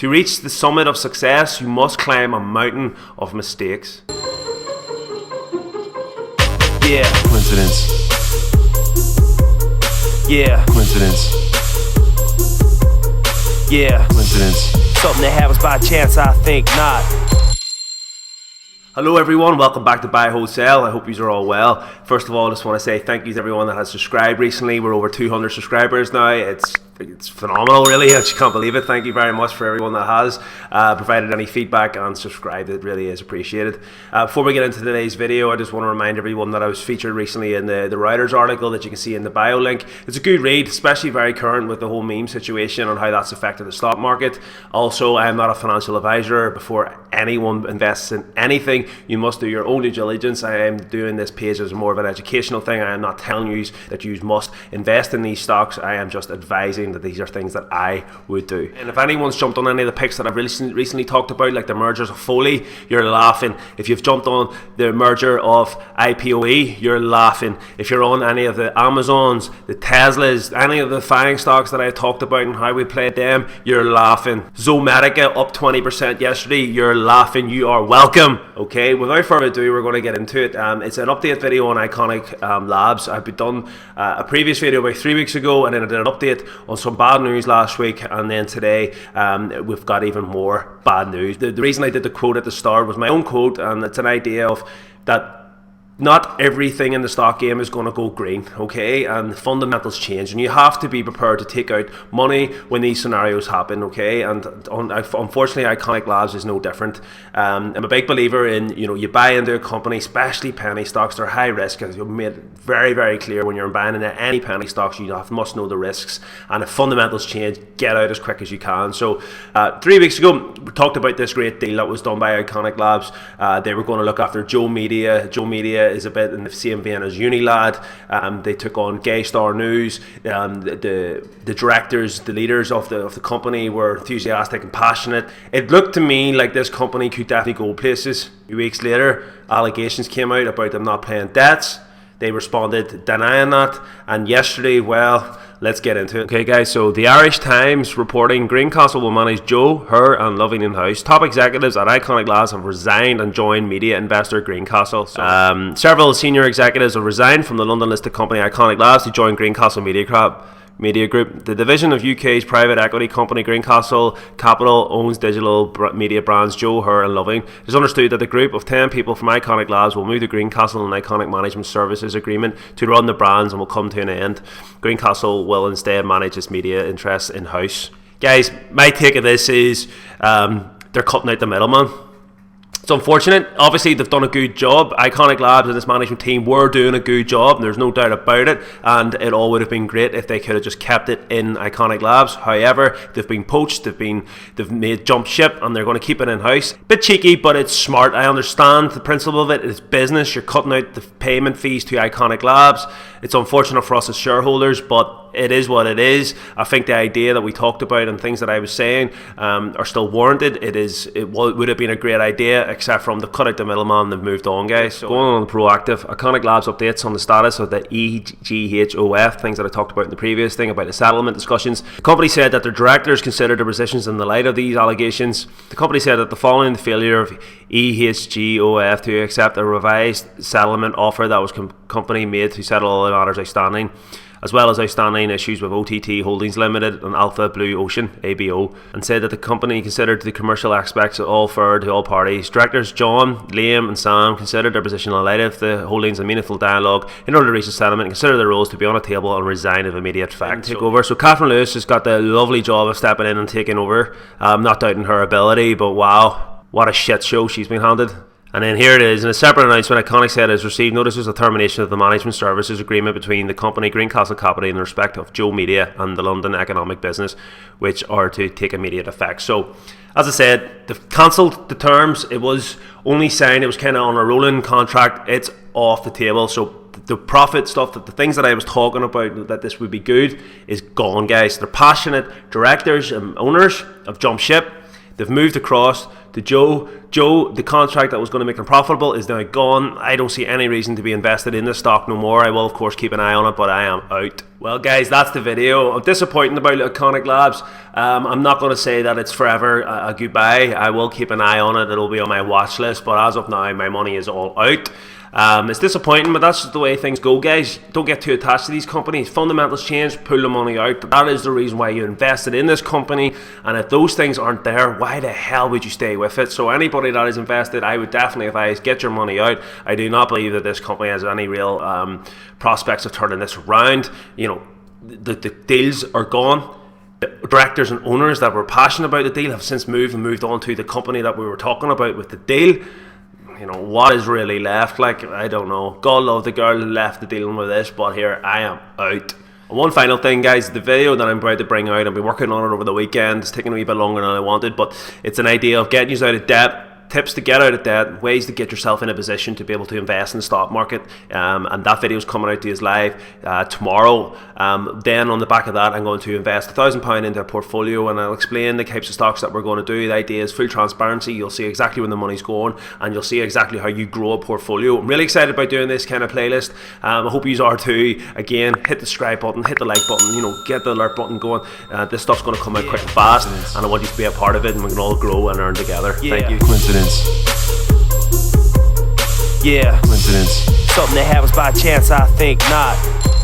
To reach the summit of success, you must climb a mountain of mistakes. Yeah. Coincidence. Yeah. Coincidence. Yeah. Coincidence. Something that happens by chance, I think not. Hello everyone, welcome back to Buy Wholesale. I hope you are all well. First of all, I just want to say thank you to everyone that has subscribed recently. We're over 200 subscribers now. It's phenomenal, really. I just can't believe it. Thank you very much for everyone that has provided any feedback and subscribed. It really is appreciated. Before we get into today's video, I just want to remind everyone that I was featured recently in the Reuters article that you can see in the bio link. It's a good read, especially very current with the whole meme situation and how that's affected the stock market. Also, I am not a financial advisor. Before anyone invests in anything, you must do your own due diligence. I am doing this page as more of an educational thing. I am not telling you that you must invest in these stocks. I am just advising that these are things that I would do. And if anyone's jumped on any of the picks that I've recently talked about, like the mergers of Foley, you're laughing. If you've jumped on the merger of IPOE, you're laughing. If you're on any of the Amazons, the Teslas, any of the FANG stocks that I talked about and how we played them, you're laughing. Zomedica up 20% yesterday, you're laughing. You are welcome. Okay, without further ado, we're going to get into it. It's an update video on Iconic Labs. I've done a previous video about 3 weeks ago, and then I did an update on some bad news last week, and then today we've got even more bad news. The reason I did the quote at the start was my own quote, and it's an idea of that not everything in the stock game is going to go green, okay? And fundamentals change, and you have to be prepared to take out money when these scenarios happen, okay? And unfortunately, Iconic Labs is no different. I'm a big believer in, you buy into a company, especially penny stocks. They're high risk, as you've made very, very clear when you're buying into any penny stocks. You must know the risks, and if fundamentals change, get out as quick as you can. So 3 weeks ago, we talked about this great deal that was done by Iconic Labs. They were going to look after Joe Media. Joe Media is a bit in the same vein as Unilad. They took on Gay Star News. The directors, the leaders of the company were enthusiastic and passionate. It looked to me like this company could definitely go places. A few weeks later, allegations came out about them not paying debts. They responded denying that, and yesterday, well, let's get into it. Okay guys, so the Irish Times reporting Greencastle will manage Joe, her and Loving in-house. Top executives at Iconic Labs have resigned and joined media investor Greencastle. Several senior executives have resigned from the London-listed company Iconic Labs to join Greencastle Media Group. The division of UK's private equity company Greencastle Capital owns digital media brands Joe, Her and Loving. It is understood that the group of 10 people from Iconic Labs will move to Greencastle and Iconic Management Services Agreement to run the brands and will come to an end. Greencastle will instead manage its media interests in-house. Guys, my take of this is they're cutting out the middleman. It's unfortunate. Obviously, they've done a good job. Iconic Labs and this management team were doing a good job, and there's no doubt about it. And it all would have been great if they could have just kept it in Iconic Labs. However, they've been poached. They've made jump ship, and they're going to keep it in house. Bit cheeky, but it's smart. I understand the principle of it. It's business. You're cutting out the payment fees to Iconic Labs. It's unfortunate for us as shareholders, but it is what it is. I think the idea that we talked about and things that I was saying are still warranted. It would have been a great idea, except from the cut out the middleman. They've moved on, guys. So going on the proactive, Iconic Labs updates on the status of the EGHOF, things that I talked about in the previous thing about the settlement discussions. The company said that their directors considered their positions in the light of these allegations. The company said that following the failure of EGHOF to accept a revised settlement offer that was company made to settle all the matters outstanding, as well as outstanding issues with OTT Holdings Limited and Alpha Blue Ocean, ABO, and said that the company considered the commercial aspects all fair to all parties. Directors John, Liam and Sam considered their position in light of the holdings and meaningful dialogue in order to reach a settlement and consider their roles to be on a table and resign of immediate effect. Take over. So Catherine Lewis has got the lovely job of stepping in and taking over. I'm not doubting her ability, but wow, what a shit show she's been handed. And then here it is. In a separate announcement, Iconic said it has received notices of termination of the management services agreement between the company Greencastle Capital in respect of Joe Media and the London Economic Business, which are to take immediate effect. So, as I said, they've cancelled the terms. It was only signed. It was kind of on a rolling contract. It's off the table. So the profit stuff, the things that I was talking about, that this would be good, is gone, guys. They're passionate directors and owners have jumped ship. They've moved across to Joe. Joe, the contract that was going to make him profitable is now gone. I don't see any reason to be invested in this stock no more. I will of course keep an eye on it, but I am out. Well guys, that's the video. I'm disappointed about Iconic Labs. I'm not going to say that it's forever a goodbye. I will keep an eye on it. It'll be on my watch list, but as of now my money is all out. It's disappointing, but that's just the way things go, guys. Don't get too attached to these companies. Fundamentals change, pull the money out. That is the reason why you invested in this company, and if those things aren't there, why the hell would you stay with it? So anybody that is invested, I would definitely advise, get your money out. I do not believe that this company has any real prospects of turning this around. You know, the deals are gone. The directors and owners that were passionate about the deal have since moved on to the company that we were talking about with the deal. You know, what is really left? Like, I don't know. God love the girl who left the dealing with this, but here I am out. And one final thing, guys, the video that I'm about to bring out, I've been working on it over the weekend. It's taking a wee bit longer than I wanted, but it's an idea of getting you out of debt. Tips to get out of debt, ways to get yourself in a position to be able to invest in the stock market, and that video is coming out to us live tomorrow. Then on the back of that, I'm going to invest £1,000 into a portfolio, and I'll explain the types of stocks that we're going to do. The idea is full transparency. You'll see exactly where the money's going, and you'll see exactly how you grow a portfolio. I'm really excited about doing this kind of playlist. I hope you are too. Again, hit the subscribe button, hit the like button, you know, get the alert button going. This stuff's going to come out quick and fast, and I want you to be a part of it, and we can all grow and earn together. Thank you. Coincidence. Yeah, Coincidence. something that happens by chance, I think not.